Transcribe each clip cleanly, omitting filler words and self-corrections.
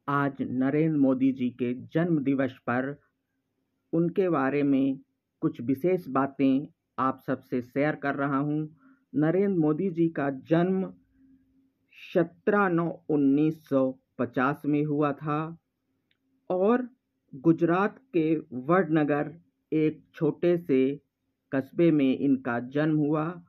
आज नरेंद्र मोदी जी के जन्म दिवस पर उनके बारे में कुछ विशेष बातें आप सबसे शेयर कर रहा हूँ। नरेंद्र मोदी जी का जन्म 17/9/1950 में हुआ था और गुजरात के वडनगर एक छोटे से कस्बे में इनका जन्म हुआ।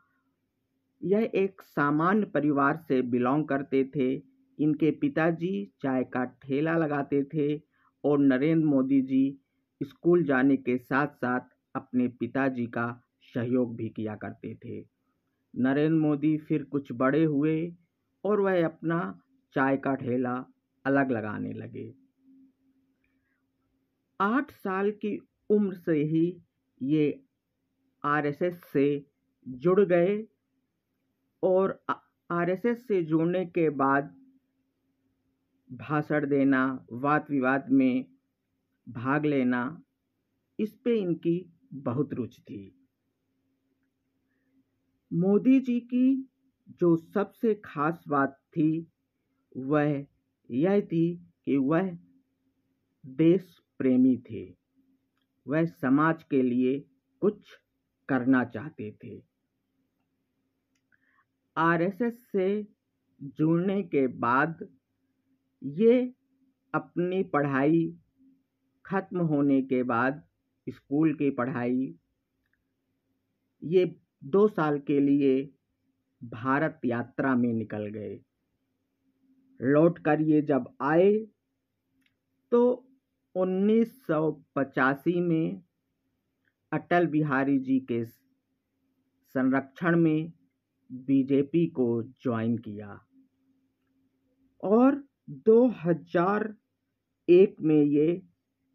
यह एक सामान्य परिवार से बिलोंग करते थे। इनके पिताजी चाय का ठेला लगाते थे और नरेंद्र मोदी जी स्कूल जाने के साथ साथ अपने पिताजी का सहयोग भी किया करते थे। नरेंद्र मोदी फिर कुछ बड़े हुए और वह अपना चाय का ठेला अलग लगाने लगे। 8 साल की उम्र से ही ये आरएसएस से जुड़ गए और आरएसएस से जुड़ने के बाद भाषण देना, वाद विवाद में भाग लेना, इस पे इनकी बहुत रुचि थी। मोदी जी की जो सबसे खास बात थी वह यह थी कि वह देश प्रेमी थे। वह समाज के लिए कुछ करना चाहते थे। आरएसएस से जुड़ने के बाद ये अपनी पढ़ाई खत्म होने के बाद स्कूल की पढ़ाई ये 2 साल के लिए भारत यात्रा में निकल गए। लौट कर ये जब आए तो 1985 में अटल बिहारी जी के संरक्षण में बीजेपी को ज्वाइन किया और 2001 में ये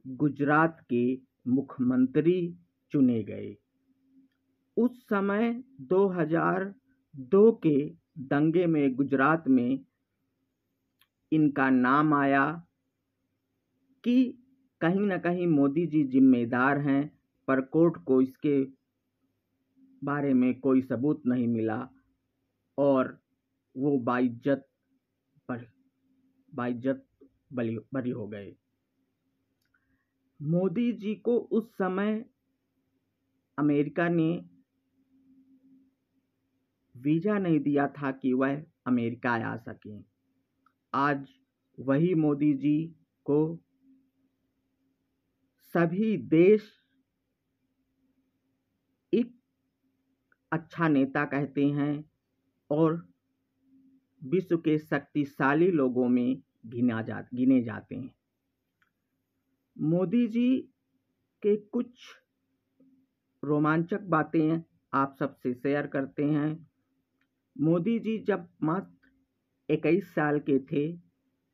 गुजरात के मुख्यमंत्री चुने गए। उस समय 2002 के दंगे में गुजरात में इनका नाम आया कि कहीं न कहीं मोदी जी जिम्मेदार हैं, पर कोर्ट को इसके बारे में कोई सबूत नहीं मिला और वो बाइज्जत बरी हो गए। मोदी जी को उस समय अमेरिका ने वीजा नहीं दिया था कि वह अमेरिका आ सकें। आज वही मोदी जी को सभी देश एक अच्छा नेता कहते हैं और विश्व के शक्तिशाली लोगों में गिने जाते हैं। मोदी जी के कुछ रोमांचक बातें आप सबसे शेयर करते हैं। मोदी जी जब मात्र 21 साल के थे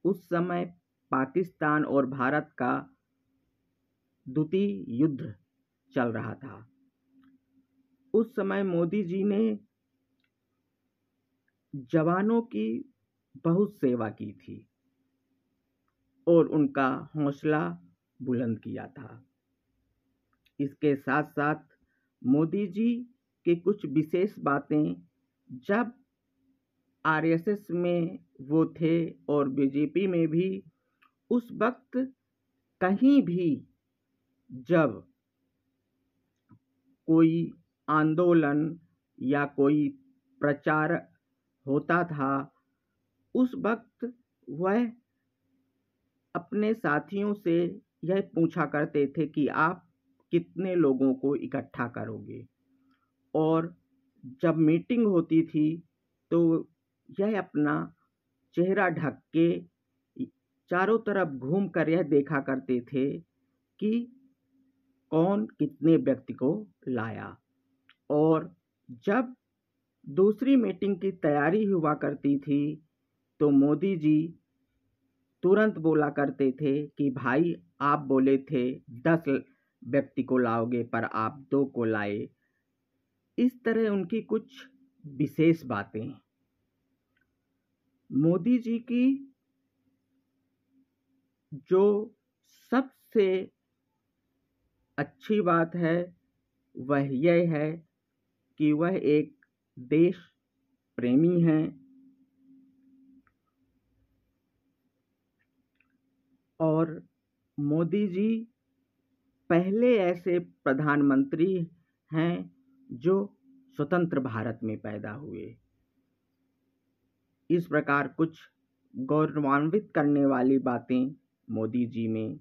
उस समय पाकिस्तान और भारत का द्वितीय युद्ध चल रहा था। उस समय मोदी जी ने जवानों की बहुत सेवा की थी और उनका हौसला बुलंद किया था। इसके साथ साथ मोदी जी के कुछ विशेष बातें जब आरएसएस में वो थे और बीजेपी में भी, उस वक्त कहीं भी जब कोई आंदोलन या कोई प्रचार होता था उस वक्त वह अपने साथियों से यह पूछा करते थे कि आप कितने लोगों को इकट्ठा करोगे, और जब मीटिंग होती थी तो यह अपना चेहरा ढक के चारों तरफ घूम कर यह देखा करते थे कि कौन कितने व्यक्ति को लाया। और जब दूसरी मीटिंग की तैयारी हुआ करती थी तो मोदी जी तुरंत बोला करते थे कि भाई आप बोले थे 10 व्यक्ति को लाओगे पर आप 2 को लाए। इस तरह उनकी कुछ विशेष बातें। मोदी जी की जो सबसे अच्छी बात है वह यह है कि वह एक देश प्रेमी हैं। और मोदी जी पहले ऐसे प्रधानमंत्री हैं जो स्वतंत्र भारत में पैदा हुए। इस प्रकार कुछ गौरवान्वित करने वाली बातें मोदी जी में